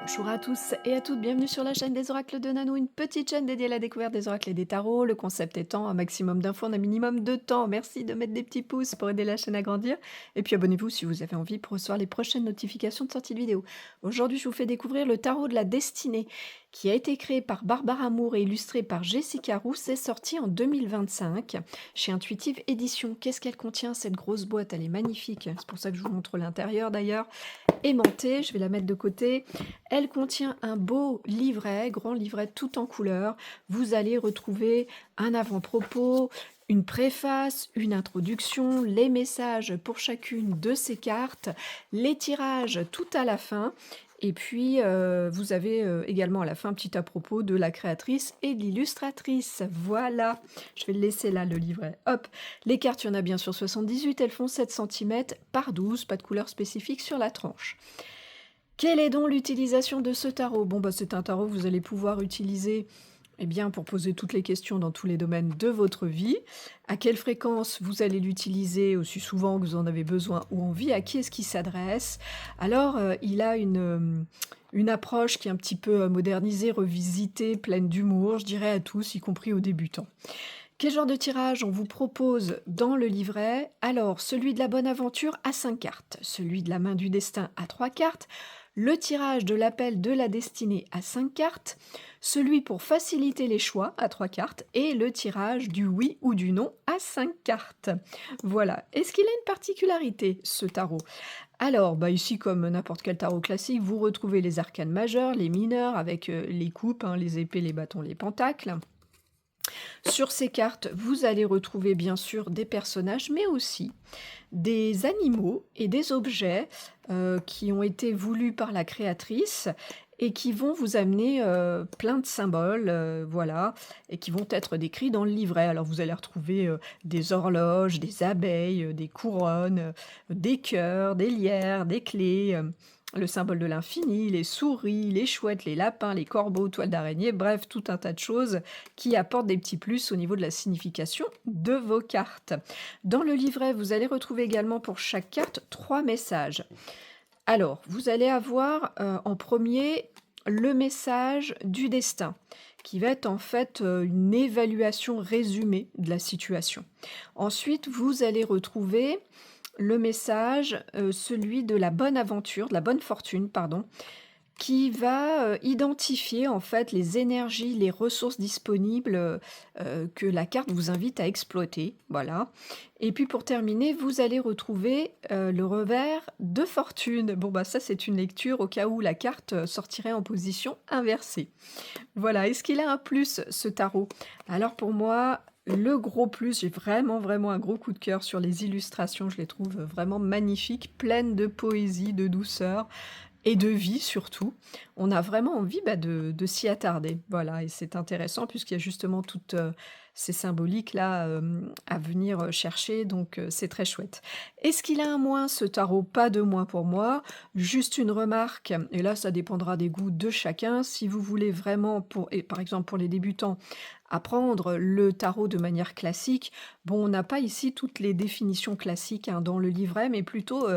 Bonjour à tous et à toutes, bienvenue sur la chaîne des oracles de Nanou, une petite chaîne dédiée à la découverte des oracles et des tarots. Le concept étant un maximum d'infos en un minimum de temps. Merci de mettre des petits pouces pour aider la chaîne à grandir. Et puis abonnez-vous si vous avez envie pour recevoir les prochaines notifications de sortie de vidéo. Aujourd'hui, je vous fais découvrir le tarot de la destinée qui a été créé par Barbara Moore et illustré par Jessica Roux. C'est sorti en 2025 chez Intuitive Édition. Qu'est-ce qu'elle contient cette grosse boîte? Elle est magnifique. C'est pour ça que je vous montre l'intérieur d'ailleurs. Aimantée, je vais la mettre de côté. Elle contient un beau livret, grand livret tout en couleurs. Vous allez retrouver un avant-propos, une préface, une introduction, les messages pour chacune de ces cartes, les tirages tout à la fin. Et puis, vous avez également à la fin un petit à propos de la créatrice et de l'illustratrice. Voilà, je vais le laisser là, le livret. Hop, les cartes, il y en a bien sûr 78, elles font 7 cm par 12, pas de couleur spécifique sur la tranche. Quelle est donc l'utilisation de ce tarot? Bon, bah, c'est un tarot que vous allez pouvoir utiliser pour poser toutes les questions dans tous les domaines de votre vie. À quelle fréquence vous allez l'utiliser aussi souvent que vous en avez besoin ou envie? À qui est-ce qu'il s'adresse? Alors, il a une approche qui est un petit peu modernisée, revisitée, pleine d'humour, je dirais à tous, y compris aux débutants. Quel genre de tirage on vous propose dans le livret? Alors, celui de la bonne aventure à 5 cartes, celui de la main du destin à 3 cartes, le tirage de l'appel de la destinée à 5 cartes, celui pour faciliter les choix à 3 cartes et le tirage du oui ou du non à 5 cartes. Voilà. Est-ce qu'il a une particularité, ce tarot? Alors, bah ici, comme n'importe quel tarot classique, vous retrouvez les arcanes majeurs, les mineurs, avec les coupes, hein, les épées, les bâtons, les pentacles. Sur ces cartes, vous allez retrouver bien sûr des personnages, mais aussi des animaux et des objets qui ont été voulus par la créatrice et qui vont vous amener plein de symboles, voilà, et qui vont être décrits dans le livret. Alors vous allez retrouver des horloges, des abeilles, des couronnes, des cœurs, des lierres, des clés, le symbole de l'infini, les souris, les chouettes, les lapins, les corbeaux, toiles d'araignée, bref, tout un tas de choses qui apportent des petits plus au niveau de la signification de vos cartes. Dans le livret, vous allez retrouver également pour chaque carte 3 messages. Alors, vous allez avoir en premier le message du destin, qui va être en fait une évaluation résumée de la situation. Ensuite, vous allez retrouver le message, celui de la bonne aventure, de la bonne fortune, pardon, qui va identifier en fait les énergies, les ressources disponibles que la carte vous invite à exploiter. Voilà. Et puis pour terminer, vous allez retrouver le revers de fortune. Bon, bah ça, c'est une lecture au cas où la carte sortirait en position inversée. Voilà. Est-ce qu'il a un plus, ce tarot? Alors pour moi, le gros plus, j'ai vraiment, vraiment un gros coup de cœur sur les illustrations. Je les trouve vraiment magnifiques, pleines de poésie, de douceur et de vie surtout. On a vraiment envie de s'y attarder. Voilà, et c'est intéressant puisqu'il y a justement toutes ces symboliques-là à venir chercher, donc c'est très chouette. Est-ce qu'il a un moins, ce tarot? Pas de moins pour moi. Juste une remarque, et là ça dépendra des goûts de chacun. Si vous voulez vraiment, et par exemple pour les débutants, apprendre le tarot de manière classique, bon, on n'a pas ici toutes les définitions classiques hein, dans le livret, mais plutôt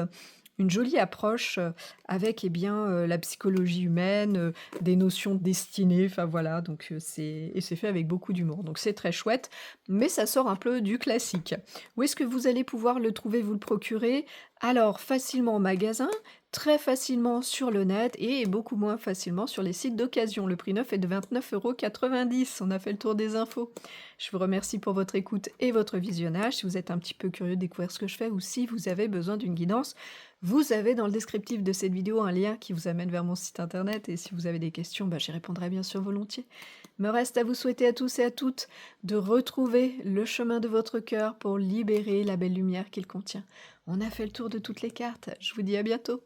une jolie approche avec la psychologie humaine, des notions de destinée, enfin voilà, donc c'est fait avec beaucoup d'humour, donc c'est très chouette, mais ça sort un peu du classique. Où est-ce que vous allez pouvoir le trouver, vous le procurer? Alors facilement en magasin, très facilement sur le net et beaucoup moins facilement sur les sites d'occasion. Le prix neuf est de 29,90 €. On a fait le tour des infos. Je vous remercie pour votre écoute et votre visionnage. Si vous êtes un petit peu curieux de découvrir ce que je fais ou si vous avez besoin d'une guidance, vous avez dans le descriptif de cette vidéo un lien qui vous amène vers mon site internet et si vous avez des questions, j'y répondrai bien sûr volontiers. Me reste à vous souhaiter à tous et à toutes de retrouver le chemin de votre cœur pour libérer la belle lumière qu'il contient. On a fait le tour de toutes les cartes. Je vous dis à bientôt.